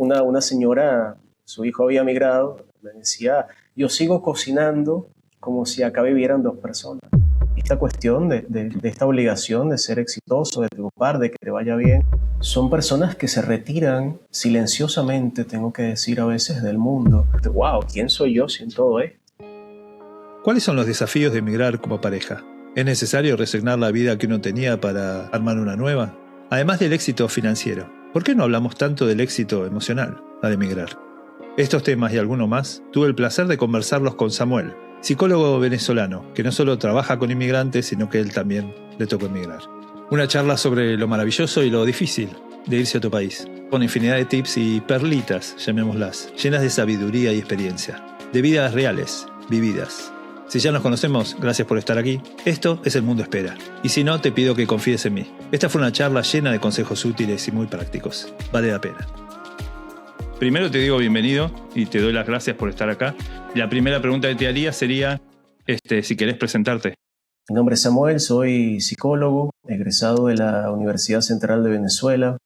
una señora, su hijo había migrado, me decía, yo sigo cocinando como si acá vivieran dos personas. Esta cuestión de esta obligación de ser exitoso, de triunfar, de que te vaya bien, son personas que se retiran silenciosamente, tengo que decir a veces, del mundo. Wow, ¿quién soy yo sin todo esto? ¿Cuáles son los desafíos de emigrar como pareja? ¿Es necesario resignar la vida que uno tenía para armar una nueva? Además del éxito financiero, ¿por qué no hablamos tanto del éxito emocional al emigrar? Estos temas y alguno más tuve el placer de conversarlos con Samuel, psicólogo venezolano, que no solo trabaja con inmigrantes, sino que él también le tocó emigrar. Una charla sobre lo maravilloso y lo difícil de irse a otro país, con infinidad de tips y perlitas, llamémoslas, llenas de sabiduría y experiencia, de vidas reales, vividas. Si ya nos conocemos, gracias por estar aquí. Esto es El Mundo Espera. Y si no, te pido que confíes en mí. Esta fue una charla llena de consejos útiles y muy prácticos. Vale la pena. Primero te digo bienvenido y te doy las gracias por estar acá. La primera pregunta que te haría sería si querés presentarte. Mi nombre es Samuel, soy psicólogo, egresado de la Universidad Central de Venezuela.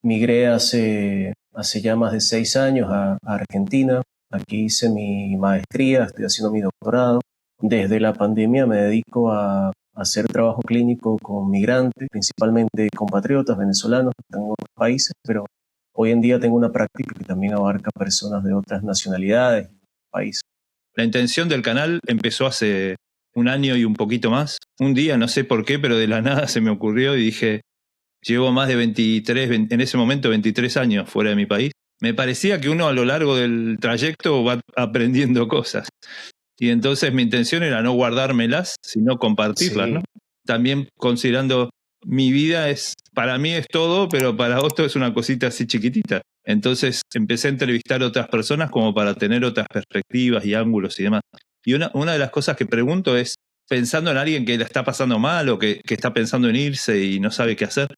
Migré hace ya más de 6 años a Argentina. Aquí hice mi maestría, estoy haciendo mi doctorado. Desde la pandemia me dedico a hacer trabajo clínico con migrantes, principalmente compatriotas venezolanos que están en otros países, pero hoy en día tengo una práctica que también abarca personas de otras nacionalidades y países. La intención del canal empezó hace 1 año y un poquito más. Un día, no sé por qué, pero de la nada se me ocurrió y dije, llevo más de 23, en ese momento 23 años fuera de mi país. Me parecía que uno a lo largo del trayecto va aprendiendo cosas. Y entonces mi intención era no guardármelas, sino compartirlas, Sí. ¿no? También considerando mi vida para mí es todo, pero para otro es una cosita así chiquitita. Entonces empecé a entrevistar a otras personas como para tener otras perspectivas y ángulos y demás. Y una de las cosas que pregunto es, pensando en alguien que la está pasando mal o que está pensando en irse y no sabe qué hacer,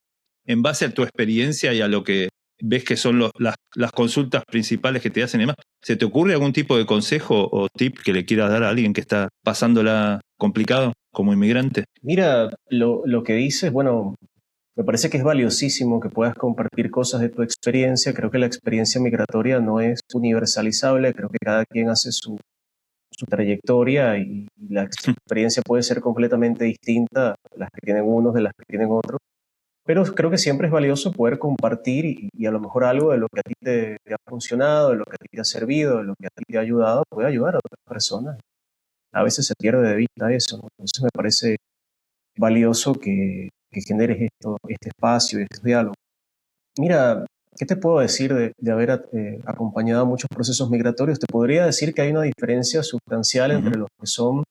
en base a tu experiencia y a lo que ves que son las consultas principales que te hacen y demás, ¿se te ocurre algún tipo de consejo o tip que le quieras dar a alguien que está pasándola complicado como inmigrante? Mira, lo que dices, bueno, me parece que es valiosísimo que puedas compartir cosas de tu experiencia. Creo que la experiencia migratoria no es universalizable, creo que cada quien hace su trayectoria y la experiencia puede ser completamente distinta, las que tienen unos de las que tienen otros. Pero creo que siempre es valioso poder compartir y a lo mejor algo de lo que a ti te ha funcionado, de lo que a ti te ha servido, de lo que a ti te ha ayudado, puede ayudar a otras personas. A veces se pierde de vista eso, ¿no? Entonces me parece valioso que generes este espacio y estos diálogos. Mira, ¿qué te puedo decir de haber acompañado a muchos procesos migratorios? Te podría decir que hay una diferencia sustancial entre los que son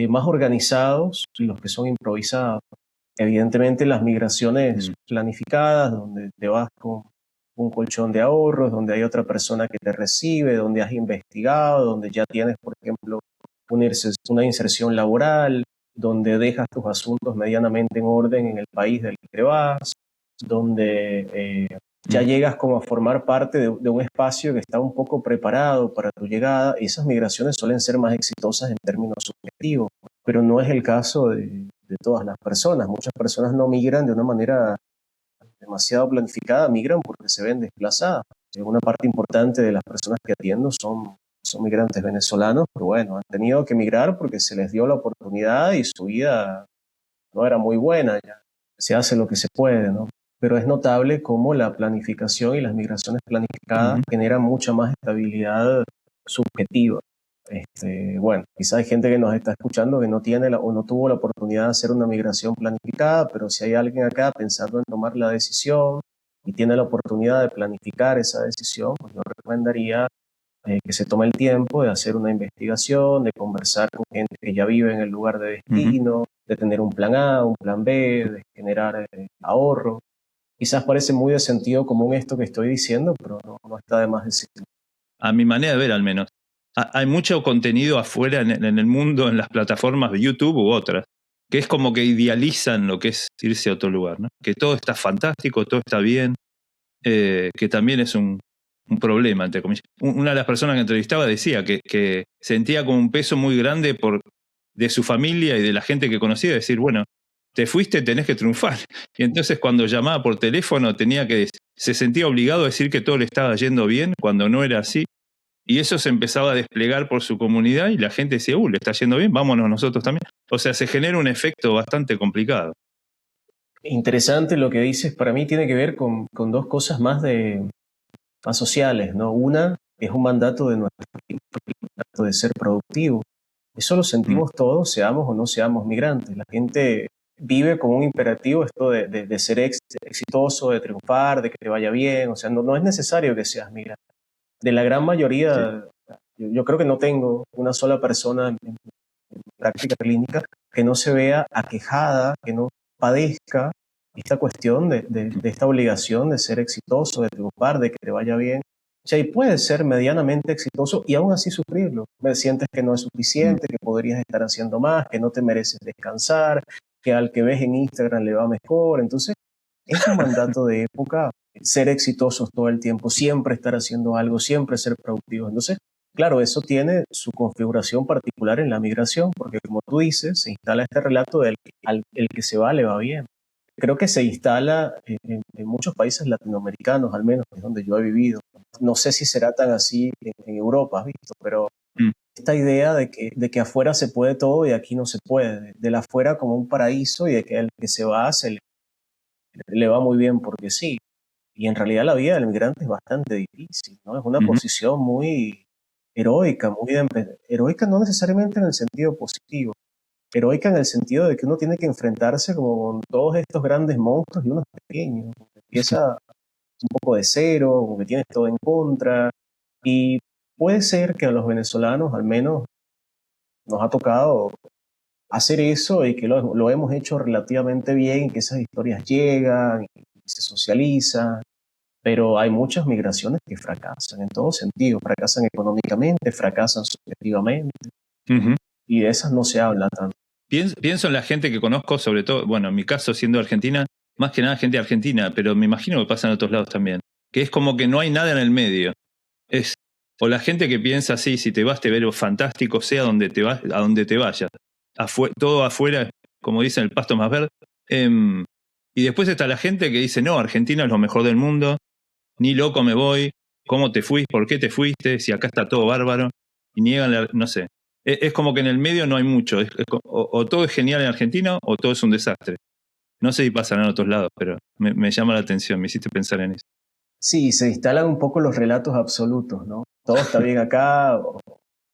más organizados y los que son improvisados. Evidentemente las migraciones planificadas, donde te vas con un colchón de ahorros, donde hay otra persona que te recibe, donde has investigado, donde ya tienes, por ejemplo, una inserción laboral, donde dejas tus asuntos medianamente en orden en el país del que te vas, donde ya llegas como a formar parte de un espacio que está un poco preparado para tu llegada, y esas migraciones suelen ser más exitosas en términos subjetivos, pero no es el caso de todas las personas. Muchas personas no migran de una manera demasiado planificada, migran porque se ven desplazadas. Una parte importante de las personas que atiendo son migrantes venezolanos, pero bueno, han tenido que migrar porque se les dio la oportunidad y su vida no era muy buena, ya se hace lo que se puede, ¿no? Pero es notable cómo la planificación y las migraciones planificadas generan mucha más estabilidad subjetiva. Bueno, quizás hay gente que nos está escuchando que no tiene o no tuvo la oportunidad de hacer una migración planificada, pero si hay alguien acá pensando en tomar la decisión y tiene la oportunidad de planificar esa decisión, pues yo recomendaría que se tome el tiempo de hacer una investigación, de conversar con gente que ya vive en el lugar de destino, de tener un plan A, un plan B, de generar ahorro. Quizás parece muy de sentido común esto que estoy diciendo, pero no está de más decirlo. A mi manera de ver, al menos. Hay mucho contenido afuera en el mundo, en las plataformas de YouTube u otras, que es como que idealizan lo que es irse a otro lugar, ¿no? Que todo está fantástico, todo está bien, que también es un problema, entre comillas. Una de las personas que entrevistaba decía que sentía como un peso muy grande de su familia y de la gente que conocía, decir, bueno, te fuiste, tenés que triunfar. Y entonces cuando llamaba por teléfono se sentía obligado a decir que todo le estaba yendo bien cuando no era así. Y eso se empezaba a desplegar por su comunidad y la gente decía, le está yendo bien, vámonos nosotros también. O sea, se genera un efecto bastante complicado. Interesante lo que dices. Para mí tiene que ver con dos cosas más sociales, ¿no? Una es un mandato de nuestro tiempo, el mandato de ser productivo. Eso lo sentimos todos, seamos o no seamos migrantes. La gente vive con un imperativo esto de ser exitoso, de triunfar, de que te vaya bien. O sea, no es necesario que seas migrante. De la gran mayoría, yo creo que no tengo una sola persona en práctica clínica que no se vea aquejada, que no padezca esta cuestión de esta obligación de ser exitoso, de triunfar, de que te vaya bien. O sea, y puedes ser medianamente exitoso y aún así sufrirlo. Sientes que no es suficiente, que podrías estar haciendo más, que no te mereces descansar, que al que ves en Instagram le va mejor. Entonces, es un mandato de época ser exitosos todo el tiempo, siempre estar haciendo algo, siempre ser productivos. Entonces, claro, eso tiene su configuración particular en la migración, porque como tú dices, se instala este relato del el que se va le va bien. Creo que se instala en muchos países latinoamericanos, al menos, que es donde yo he vivido. No sé si será tan así en Europa, ¿has visto? Pero esta idea de que afuera se puede todo y aquí no se puede, de la afuera como un paraíso y de que el que se va le va muy bien porque sí. Y en realidad la vida del migrante es bastante difícil, ¿no? Es una posición muy heroica, heroica no necesariamente en el sentido positivo, heroica en el sentido de que uno tiene que enfrentarse como con todos estos grandes monstruos y unos pequeños. Empieza un poco de cero, como que tienes todo en contra. Y puede ser que a los venezolanos al menos nos ha tocado hacer eso y que lo hemos hecho relativamente bien, que esas historias llegan y se socializan. Pero hay muchas migraciones que fracasan en todo sentido, fracasan económicamente, fracasan subjetivamente, y de esas no se habla tanto. Pienso en la gente que conozco, sobre todo, bueno, en mi caso siendo Argentina, más que nada gente argentina, pero me imagino que pasa en otros lados también, que es como que no hay nada en el medio. O la gente que piensa así, si te vas te veo fantástico, sea donde te vas, a donde te vayas. Todo afuera, como dicen, el pasto más verde. Y después está la gente que dice, no, Argentina es lo mejor del mundo, ni loco me voy, ¿cómo te fuiste? ¿Por qué te fuiste? Si acá está todo bárbaro. Y niegan, no sé. Es como que en el medio no hay mucho. O todo es genial en Argentina o todo es un desastre. No sé si pasan en otros lados, pero me llama la atención, me hiciste pensar en eso. Sí, se instalan un poco los relatos absolutos, ¿no? Todo está bien acá.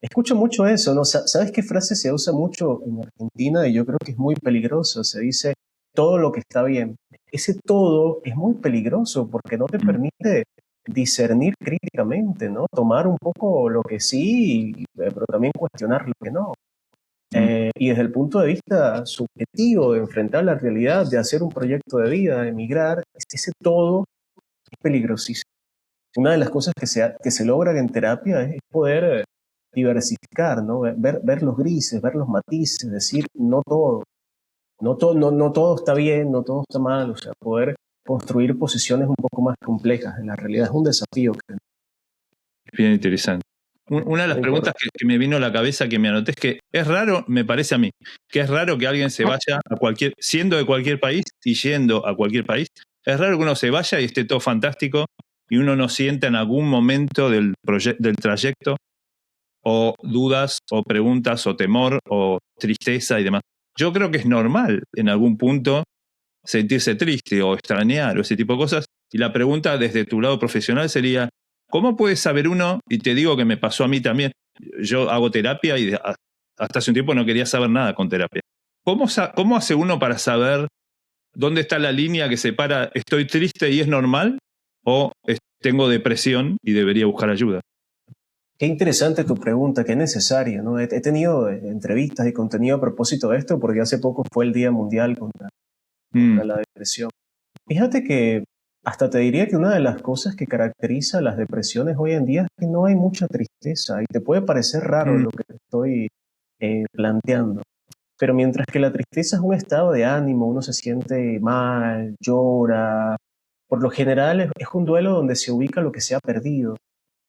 Escucho mucho eso, ¿no? ¿Sabes qué frase se usa mucho en Argentina? Y yo creo que es muy peligroso. Se dice todo lo que está bien. Ese todo es muy peligroso porque no te permite discernir críticamente, ¿no? Tomar un poco lo que sí, pero también cuestionar lo que no. Y desde el punto de vista subjetivo, de enfrentar la realidad, de hacer un proyecto de vida, de emigrar, ese todo es peligrosísimo. Una de las cosas que se logran en terapia es poder diversificar, ¿no? Ver los grises, ver los matices, decir no todo, no todo está bien, no todo está mal, o sea, poder construir posiciones un poco más complejas en la realidad es un desafío. Bien interesante. Una de las preguntas que me vino a la cabeza que me anoté es que es raro, me parece a mí, que es raro que alguien se vaya siendo de cualquier país y yendo a cualquier país, es raro que uno se vaya y esté todo fantástico y uno no sienta en algún momento del trayecto o dudas o preguntas o temor o tristeza y demás. Yo creo que es normal en algún punto sentirse triste o extrañar o ese tipo de cosas. Y la pregunta desde tu lado profesional sería, ¿cómo puedes saber uno? Y te digo que me pasó a mí también. Yo hago terapia y hasta hace un tiempo no quería saber nada con terapia. ¿Cómo hace uno para saber dónde está la línea que separa estoy triste y es normal o tengo depresión y debería buscar ayuda? Qué interesante tu pregunta, qué necesaria, ¿no? He tenido entrevistas y contenido a propósito de esto porque hace poco fue el Día Mundial contra la depresión. Fíjate que hasta te diría que una de las cosas que caracteriza las depresiones hoy en día es que no hay mucha tristeza y te puede parecer raro lo que te estoy planteando. Pero mientras que la tristeza es un estado de ánimo, uno se siente mal, llora, por lo general es un duelo donde se ubica lo que se ha perdido.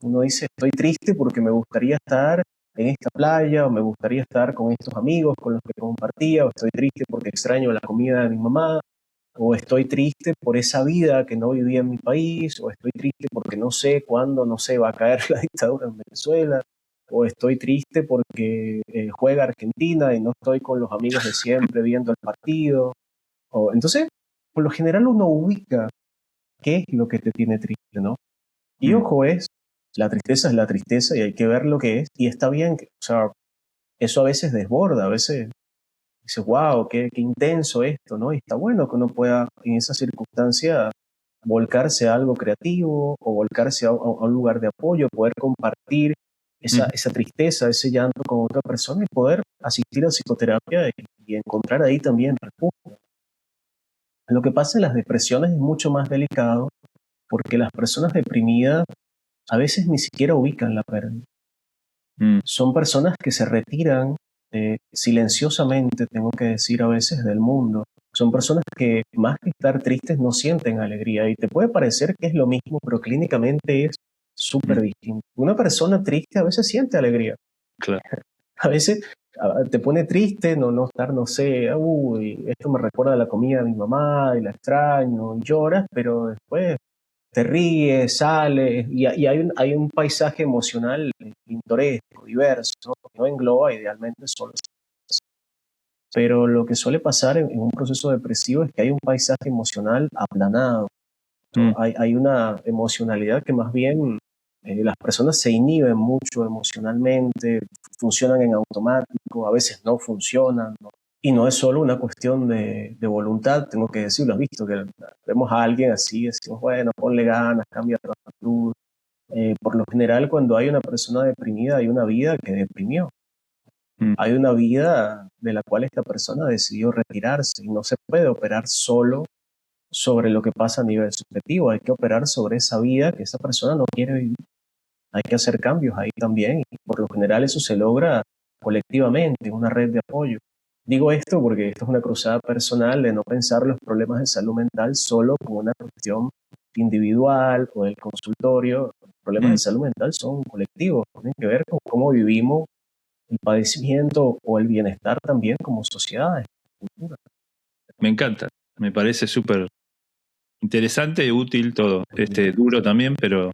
Uno dice, estoy triste porque me gustaría estar en esta playa, o me gustaría estar con estos amigos con los que compartía, o estoy triste porque extraño la comida de mi mamá, o estoy triste por esa vida que no viví en mi país, o estoy triste porque no sé cuándo, no sé, va a caer la dictadura en Venezuela, o estoy triste porque juega Argentina y no estoy con los amigos de siempre viendo el partido. Entonces, por lo general uno ubica qué es lo que te tiene triste, ¿no? Y ojo, la tristeza es la tristeza y hay que ver lo que es, y está bien, o sea, eso a veces desborda, a veces dices, wow, qué intenso esto, ¿no? Y está bueno que uno pueda en esa circunstancia volcarse a algo creativo o volcarse a un lugar de apoyo, poder compartir esa tristeza, ese llanto con otra persona y poder asistir a psicoterapia y encontrar ahí también refugio. Lo que pasa en las depresiones es mucho más delicado porque las personas deprimidas a veces ni siquiera ubican la pérdida. Son personas que se retiran silenciosamente, tengo que decir a veces, del mundo. Son personas que más que estar tristes no sienten alegría y te puede parecer que es lo mismo, pero clínicamente es súper distinto. Una persona triste a veces siente alegría. Claro. A veces te pone triste no estar, no sé, uy, esto me recuerda a la comida de mi mamá y la extraño y lloras, pero después te ríes, sales y hay un paisaje emocional pintoresco, diverso, ¿no? Que no engloba idealmente solo. Pero lo que suele pasar en un proceso depresivo es que hay un paisaje emocional aplanado. Hay una emocionalidad que más bien las personas se inhiben mucho emocionalmente, funcionan en automático, a veces no funcionan, ¿no? Y no es solo una cuestión de voluntad, tengo que decirlo, has visto que vemos a alguien así, decimos, bueno, ponle ganas, cambia tu actitud. Por lo general, cuando hay una persona deprimida, hay una vida que deprimió. Hay una vida de la cual esta persona decidió retirarse y no se puede operar solo sobre lo que pasa a nivel subjetivo, hay que operar sobre esa vida que esa persona no quiere vivir. Hay que hacer cambios ahí también y por lo general eso se logra colectivamente, en una red de apoyo. Digo esto porque esto es una cruzada personal de no pensar los problemas de salud mental solo como una cuestión individual o del consultorio. Los problemas de salud mental son colectivos, tienen que ver con cómo vivimos el padecimiento o el bienestar también como sociedad. Me encanta, me parece súper interesante y útil todo. Duro también, pero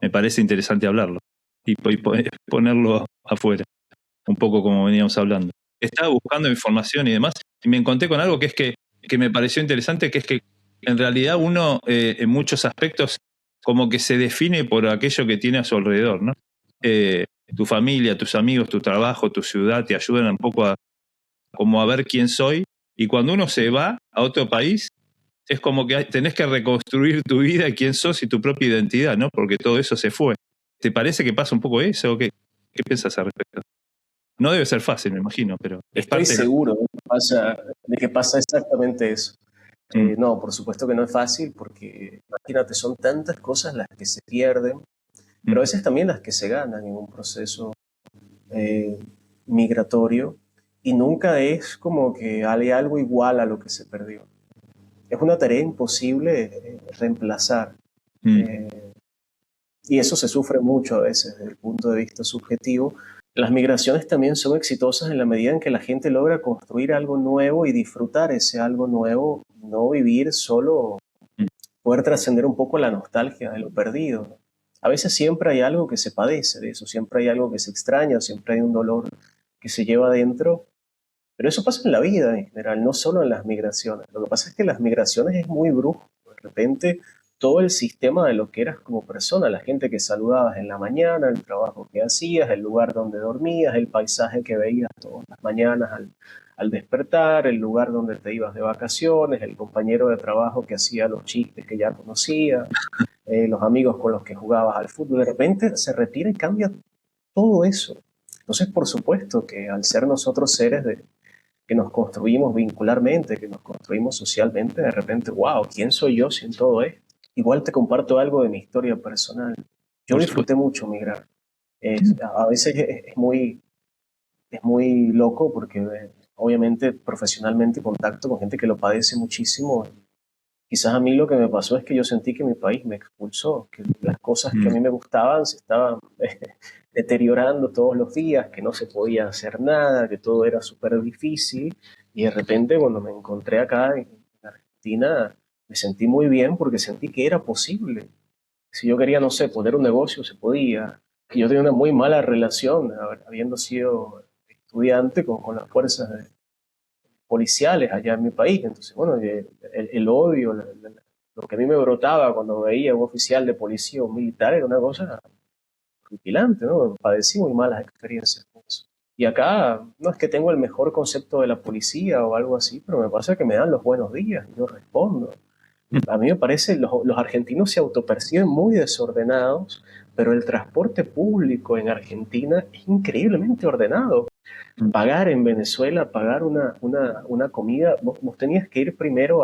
me parece interesante hablarlo y ponerlo afuera, un poco como veníamos hablando. Estaba buscando información y demás y me encontré con algo que es que me pareció interesante, que es que en realidad uno en muchos aspectos como que se define por aquello que tiene a su alrededor, ¿no? Tu familia, tus amigos, tu trabajo, tu ciudad te ayudan un poco como a ver quién soy, y cuando uno se va a otro país es como que tenés que reconstruir tu vida, quién sos y tu propia identidad, ¿no? Porque todo eso se fue. ¿Te parece que pasa un poco eso? ¿Qué piensas al respecto? No debe ser fácil, me imagino, pero es Estoy parte seguro de que pasa exactamente eso. No, por supuesto que no es fácil porque, imagínate, son tantas cosas las que se pierden, pero a veces también las que se ganan en un proceso eh, migratorio y nunca es como que hay algo igual a lo que se perdió. Es una tarea imposible reemplazar. Y eso se sufre mucho a veces desde el punto de vista subjetivo. Las migraciones también son exitosas en la medida en que la gente logra construir algo nuevo y disfrutar ese algo nuevo, no vivir solo, poder trascender un poco la nostalgia de lo perdido. A veces siempre hay algo que se padece de eso, siempre hay algo que se extraña, siempre hay un dolor que se lleva adentro, pero eso pasa en la vida en general, no solo en las migraciones. Lo que pasa es que las migraciones es muy brusco, de repente todo el sistema de lo que eras como persona, la gente que saludabas en la mañana, el trabajo que hacías, el lugar donde dormías, el paisaje que veías todas las mañanas al despertar, el lugar donde te ibas de vacaciones, el compañero de trabajo que hacía los chistes que ya conocías, los amigos con los que jugabas al fútbol, de repente se retira y cambia todo eso. Entonces, por supuesto que al ser nosotros seres que nos construimos vincularmente, que nos construimos socialmente, de repente, wow, ¿quién soy yo sin todo esto? Igual te comparto algo de mi historia personal. Yo disfruté mucho migrar. A veces es muy loco porque obviamente profesionalmente contacto con gente que lo padece muchísimo Quizás a mí lo que me pasó es que yo sentí que mi país me expulsó, que las cosas que a mí me gustaban se estaban deteriorando todos los días, que no se podía hacer nada, que todo era súper difícil. Y de repente cuando me encontré acá en Argentina, me sentí muy bien porque sentí que era posible. Si yo quería, no sé, poner un negocio, se podía. Que yo tenía una muy mala relación, habiendo sido estudiante con las fuerzas policiales allá en mi país. Entonces, bueno, el odio, lo que a mí me brotaba cuando veía a un oficial de policía o militar era una cosa rutilante, ¿no? Padecí muy malas experiencias con eso. Y acá no es que tengo el mejor concepto de la policía o algo así, pero me pasa que me dan los buenos días y yo respondo. A mí me parece, los argentinos se autoperciben muy desordenados, pero el transporte público en Argentina es increíblemente ordenado. Pagar en Venezuela, pagar una comida, vos tenías que ir primero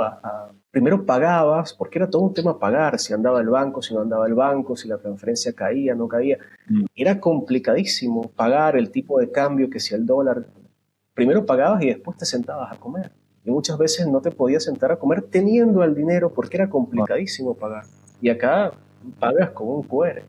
primero pagabas, porque era todo un tema pagar, si andaba el banco, si no andaba el banco, si la transferencia caía, no caía. Era complicadísimo pagar el tipo de cambio, que si el dólar, primero pagabas y después te sentabas a comer. Y muchas veces no te podías sentar a comer teniendo el dinero porque era complicadísimo pagar. Y acá pagas con un QR.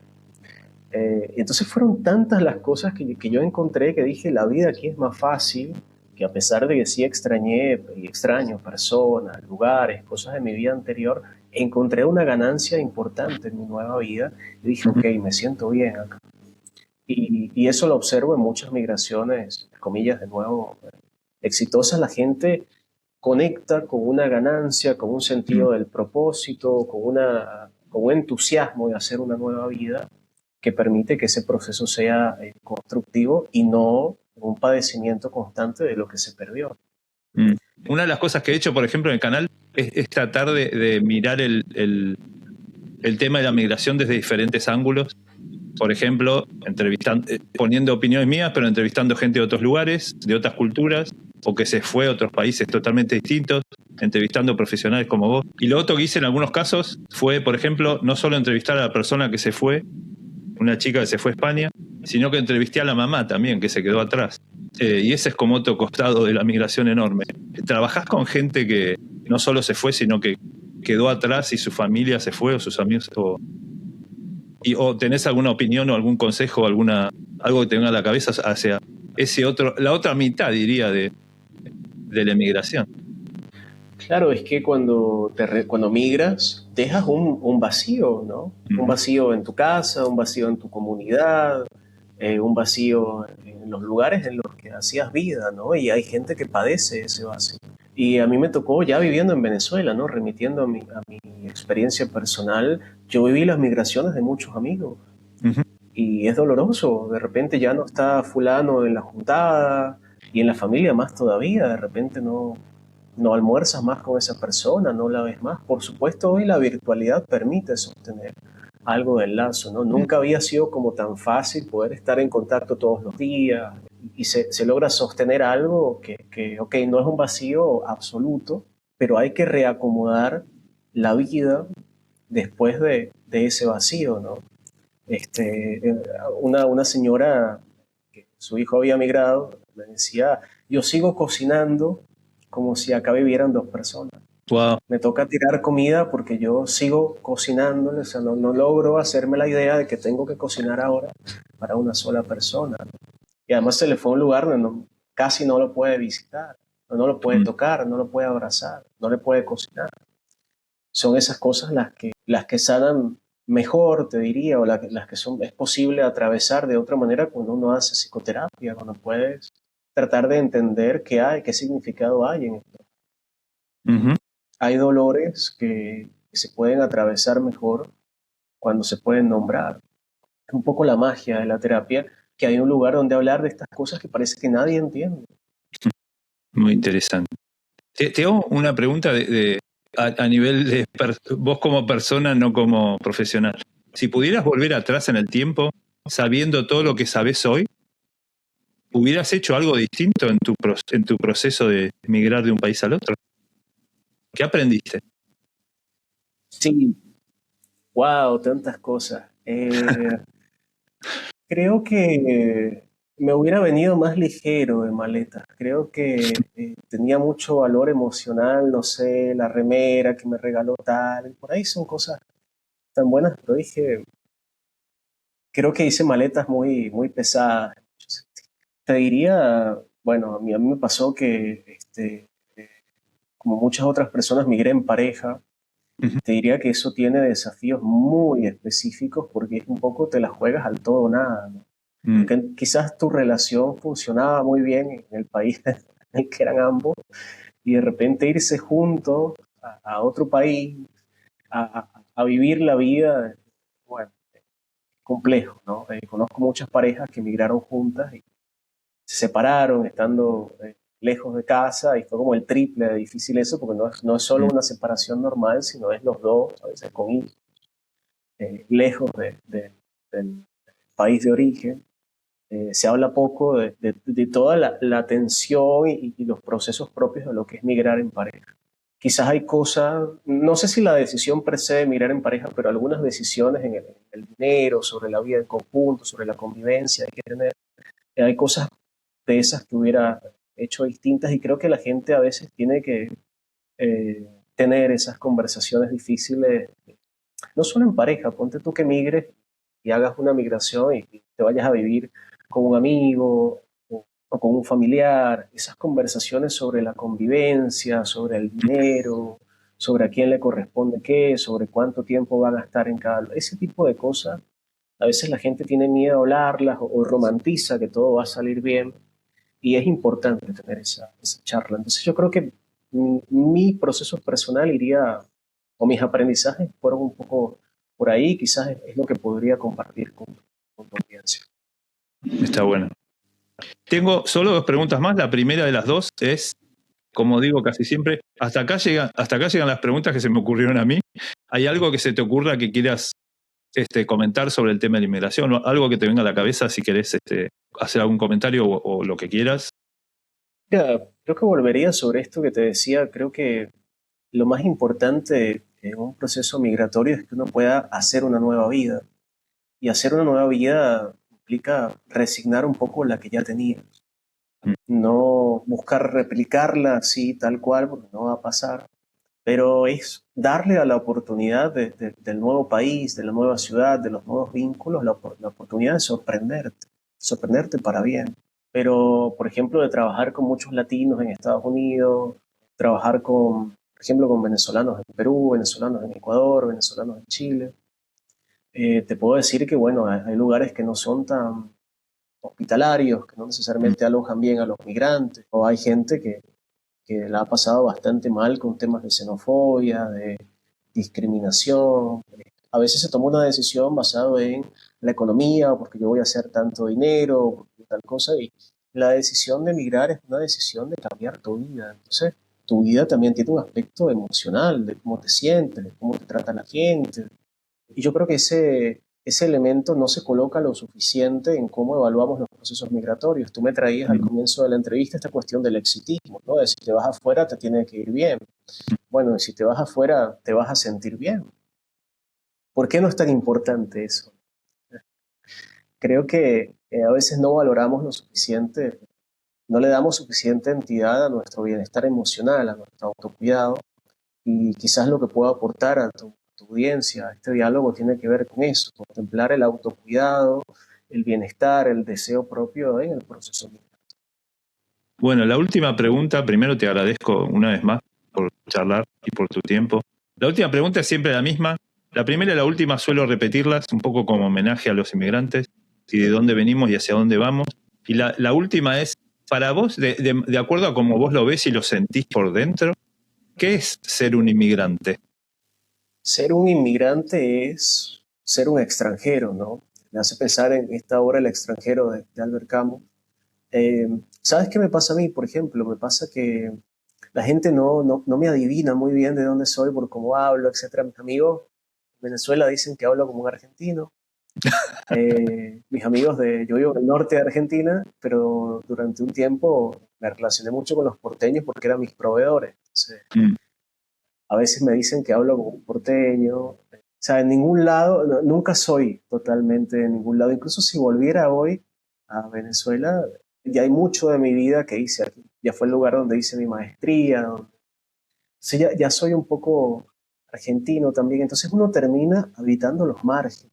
Entonces fueron tantas las cosas que yo encontré que dije, la vida aquí es más fácil, que a pesar de que sí extrañé y extraño personas, lugares, cosas de mi vida anterior, encontré una ganancia importante en mi nueva vida y dije, ok, me siento bien acá. Y eso lo observo en muchas migraciones, entre comillas, de nuevo, exitosas. La gente conecta con una ganancia, con un sentido del propósito, con un entusiasmo de hacer una nueva vida que permite que ese proceso sea constructivo y no un padecimiento constante de lo que se perdió. Una de las cosas que he hecho, por ejemplo, en el canal es tratar de mirar el tema de la migración desde diferentes ángulos. Por ejemplo, poniendo opiniones mías, pero entrevistando gente de otros lugares, de otras culturas, o que se fue a otros países totalmente distintos, entrevistando profesionales como vos. Y lo otro que hice en algunos casos fue, por ejemplo, no solo entrevistar a la persona que se fue, una chica que se fue a España, sino que entrevisté a la mamá también, que se quedó atrás. Y ese es como otro costado de la migración enorme. ¿Trabajás con gente que no solo se fue, sino que quedó atrás y su familia se fue, o sus amigos, o tenés alguna opinión o algún consejo, algo que te venga a la cabeza hacia la otra mitad, diría, de la emigración? Claro, es que cuando migras, dejas un vacío, ¿no? Un vacío en tu casa, un vacío en tu comunidad, un vacío en los lugares en los que hacías vida, ¿no? Y hay gente que padece ese vacío. Y a mí me tocó ya viviendo en Venezuela, ¿no? Remitiendo a mi experiencia personal, yo viví las migraciones de muchos amigos. Y es doloroso, de repente ya no está fulano en la juntada y en la familia más todavía, de repente no almuerzas más con esa persona, no la ves más. Por supuesto, hoy la virtualidad permite sostener algo del lazo, ¿no? Nunca había sido como tan fácil poder estar en contacto todos los días y se logra sostener algo que, ok, no es un vacío absoluto, pero hay que reacomodar la vida después de ese vacío, ¿no? Una señora, que su hijo había migrado, me decía, yo sigo cocinando como si acá vivieran dos personas. Wow. Me toca tirar comida porque yo sigo cocinando, o sea, no logro hacerme la idea de que tengo que cocinar ahora para una sola persona. Y además se le fue a un lugar donde casi no lo puede visitar, no lo puede tocar, no lo puede abrazar, no le puede cocinar. Son esas cosas las que sanan mejor, te diría, o las que es posible atravesar de otra manera cuando uno hace psicoterapia, cuando puedes tratar de entender qué significado hay en esto. Hay dolores que se pueden atravesar mejor cuando se pueden nombrar. Es un poco la magia de la terapia, que hay un lugar donde hablar de estas cosas que parece que nadie entiende. Muy interesante. Te hago una pregunta a nivel de vos como persona, no como profesional. Si pudieras volver atrás en el tiempo, sabiendo todo lo que sabés hoy, ¿hubieras hecho algo distinto en tu proceso de migrar de un país al otro? ¿Qué aprendiste? Sí, wow, tantas cosas. Creo que Me hubiera venido más ligero de maletas. Creo que tenía mucho valor emocional, no sé, la remera que me regaló tal. Por ahí son cosas tan buenas, pero dije, creo que hice maletas muy, muy pesadas. Te diría, bueno, a mí me pasó que, como muchas otras personas, migré en pareja. Ujú. Te diría que eso tiene desafíos muy específicos porque un poco te las juegas al todo o nada, ¿no? Mm, Porque quizás tu relación funcionaba muy bien en el país en el que eran ambos y de repente irse juntos a otro país a vivir la vida, bueno, complejo, ¿no? Conozco muchas parejas que emigraron juntas y se separaron estando lejos de casa y fue como el triple de difícil eso porque no es solo mm. una separación normal, sino es los dos, a veces con hijos, lejos del país de origen. Se habla poco de toda la tensión y los procesos propios de lo que es migrar en pareja. Quizás hay cosas, no sé si la decisión precede migrar en pareja, pero algunas decisiones en el dinero, sobre la vida en conjunto, sobre la convivencia, hay cosas de esas que hubiera hecho distintas y creo que la gente a veces tiene que tener esas conversaciones difíciles, no solo en pareja, ponte tú que migres y hagas una migración y te vayas a vivir con un amigo o con un familiar, esas conversaciones sobre la convivencia, sobre el dinero, sobre a quién le corresponde qué, sobre cuánto tiempo van a estar en cada... Ese tipo de cosas, a veces la gente tiene miedo a hablarlas o romantiza que todo va a salir bien y es importante tener esa charla. Entonces yo creo que mi proceso personal iría, o mis aprendizajes fueron un poco por ahí, quizás es lo que podría compartir con tu audiencia. Está bueno. Tengo solo dos preguntas más. La primera de las dos es, como digo casi siempre, hasta acá llegan las preguntas que se me ocurrieron a mí. ¿Hay algo que se te ocurra que quieras comentar sobre el tema de la inmigración? ¿O algo que te venga a la cabeza si querés hacer algún comentario o lo que quieras? Ya, creo que volvería sobre esto que te decía, creo que lo más importante en un proceso migratorio es que uno pueda hacer una nueva vida. Y hacer una nueva vida implica resignar un poco la que ya tenía. Mm. No buscar replicarla así, tal cual, porque no va a pasar, pero es darle a la oportunidad del nuevo país, de la nueva ciudad, de los nuevos vínculos, la oportunidad de sorprenderte para bien. Pero, por ejemplo, de trabajar con muchos latinos en Estados Unidos, trabajar por ejemplo, con venezolanos en Perú, venezolanos en Ecuador, venezolanos en Chile. Te puedo decir que, bueno, hay lugares que no son tan hospitalarios, que no Mm. necesariamente alojan bien a los migrantes, o hay gente que la ha pasado bastante mal con temas de xenofobia, de discriminación. A veces se toma una decisión basada en la economía, porque yo voy a hacer tanto dinero, porque tal cosa, y la decisión de emigrar es una decisión de cambiar tu vida. Entonces, tu vida también tiene un aspecto emocional, de cómo te sientes, de cómo te trata la gente. Y yo creo que ese elemento no se coloca lo suficiente en cómo evaluamos los procesos migratorios. Tú me traías al Mm. comienzo de la entrevista esta cuestión del exitismo, ¿no? De si te vas afuera te tiene que ir bien. Bueno, y si te vas afuera te vas a sentir bien. ¿Por qué no es tan importante eso? Creo que a veces no valoramos lo suficiente, no le damos suficiente entidad a nuestro bienestar emocional, a nuestro autocuidado, y quizás lo que puedo aportar a tu audiencia, a este diálogo, tiene que ver con eso, contemplar el autocuidado, el bienestar, el deseo propio en el proceso. Bueno, la última pregunta, primero te agradezco una vez más por charlar y por tu tiempo. La última pregunta es siempre la misma. La primera y la última suelo repetirlas un poco como homenaje a los inmigrantes y de dónde venimos y hacia dónde vamos. Y la última es, para vos, de acuerdo a cómo vos lo ves y lo sentís por dentro, ¿qué es ser un inmigrante? Ser un inmigrante es ser un extranjero, ¿no? Me hace pensar en esta obra El extranjero de Albert Camus. Eh, ¿Sabes qué me pasa a mí, por ejemplo? Me pasa que la gente no me adivina muy bien de dónde soy por cómo hablo, etcétera. Mis amigos en Venezuela dicen que hablo como un argentino. Mis amigos yo vivo en el norte de Argentina, pero durante un tiempo me relacioné mucho con los porteños porque eran mis proveedores. Entonces, Mm. a veces me dicen que hablo como un porteño. O sea, en ningún lado, nunca soy totalmente de ningún lado. Incluso si volviera hoy, a Venezuela, ya hay mucho de mi vida que hice aquí. Ya fue el lugar donde hice mi maestría. Sí, ya soy un poco argentino también. Entonces uno termina habitando los márgenes.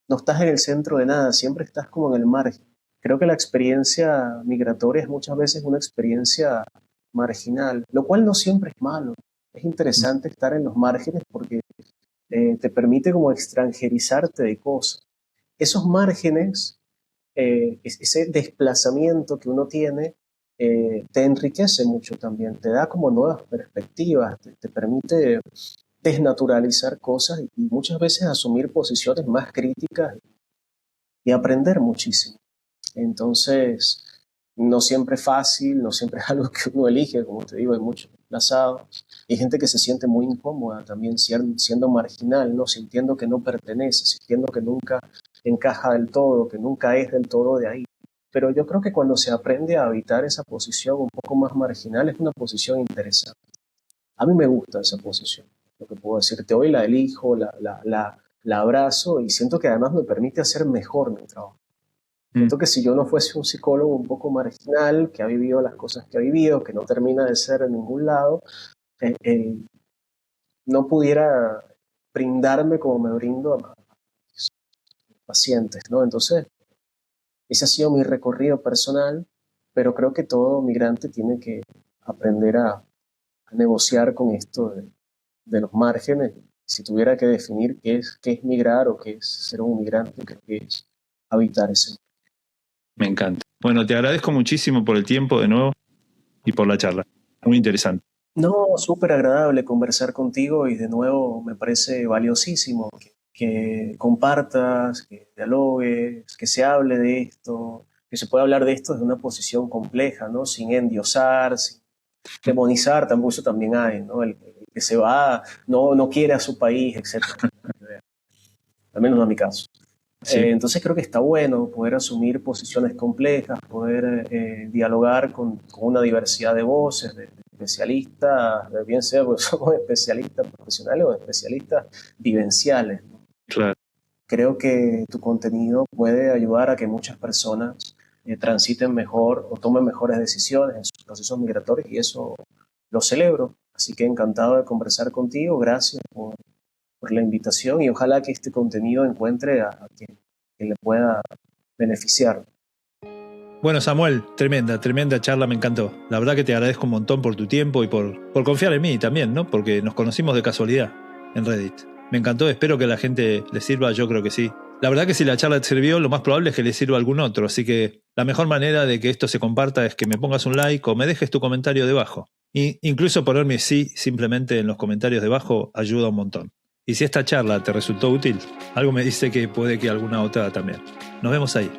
No estás en el centro de nada, siempre estás como en el margen. Creo que la experiencia migratoria es muchas veces una experiencia marginal, lo cual no siempre es malo. Es interesante estar en los márgenes porque te permite como extranjerizarte de cosas. Esos márgenes, ese desplazamiento que uno tiene, te enriquece mucho también, te da como nuevas perspectivas, te permite desnaturalizar cosas y muchas veces asumir posiciones más críticas y aprender muchísimo. Entonces, no siempre es fácil, no siempre es algo que uno elige, como te digo, hay muchos desplazados. Hay gente que se siente muy incómoda también siendo marginal, ¿no? Sintiendo que no pertenece, sintiendo que nunca encaja del todo, que nunca es del todo de ahí. Pero yo creo que cuando se aprende a habitar esa posición un poco más marginal, es una posición interesante. A mí me gusta esa posición. Lo que puedo decirte hoy la elijo, la abrazo y siento que además me permite hacer mejor mi trabajo. Siento que si yo no fuese un psicólogo un poco marginal, que ha vivido las cosas que ha vivido, que no termina de ser en ningún lado, eh, eh, no pudiera brindarme como me brindo a mis pacientes, ¿no? Entonces, ese ha sido mi recorrido personal, pero creo que todo migrante tiene que aprender a negociar con esto de los márgenes. Si tuviera que definir qué es migrar o qué es ser un migrante, creo que es habitar ese. Me encanta. Bueno, te agradezco muchísimo por el tiempo de nuevo y por la charla. Muy interesante. No, súper agradable conversar contigo y de nuevo me parece valiosísimo que compartas, que dialogues, que se hable de esto, que se pueda hablar de esto desde una posición compleja, ¿no? Sin endiosar, sin demonizar, tampoco eso también hay, ¿no? El que se va, no quiere a su país, etcétera. Al menos no es mi caso. Sí. Entonces creo que está bueno poder asumir posiciones complejas, poder dialogar con una diversidad de voces, de especialistas, bien sea porque somos especialistas profesionales o especialistas vivenciales, ¿no? Claro. Creo que tu contenido puede ayudar a que muchas personas transiten mejor o tomen mejores decisiones en sus procesos migratorios y eso lo celebro. Así que encantado de conversar contigo, gracias por la invitación y ojalá que este contenido encuentre a quien le pueda beneficiar. Bueno, Samuel, tremenda charla, me encantó. La verdad que te agradezco un montón por tu tiempo y por confiar en mí también, ¿no? Porque nos conocimos de casualidad en Reddit. Me encantó, espero que a la gente le sirva, yo creo que sí. La verdad que si la charla te sirvió, lo más probable es que le sirva a algún otro, así que la mejor manera de que esto se comparta es que me pongas un like o me dejes tu comentario debajo. Y incluso ponerme sí simplemente en los comentarios debajo ayuda un montón. Y si esta charla te resultó útil, algo me dice que puede que alguna otra también. Nos vemos ahí.